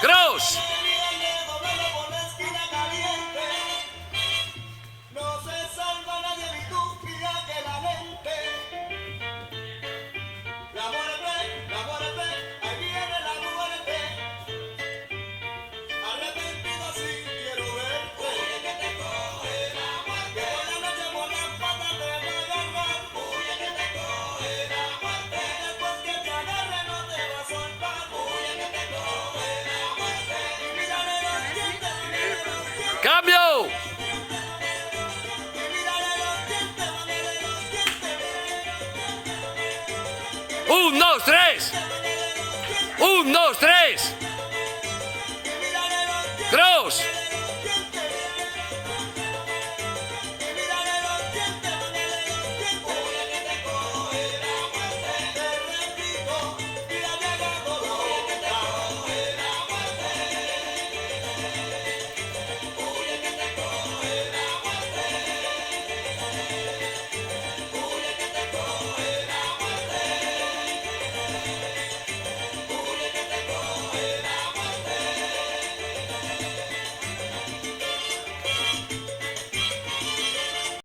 Cross. No se salva nadie ni tú, pida que la mente. La muerte, ahí viene la muerte. Arrepentido sí quiero verte. Huye que te coge la muerte. Que por la noche por las patas te va a agarrar. Huye que te coge la muerte. Y después que te agarre no te va a soltar. Huye que te coge la muerte. Y mírale los dientes, mírale los dientes. Cambio. Y mírale los dientes, mírale los dientes. 1, 2, 3. 1, 2, 3. Y mírale los dientes. Cross.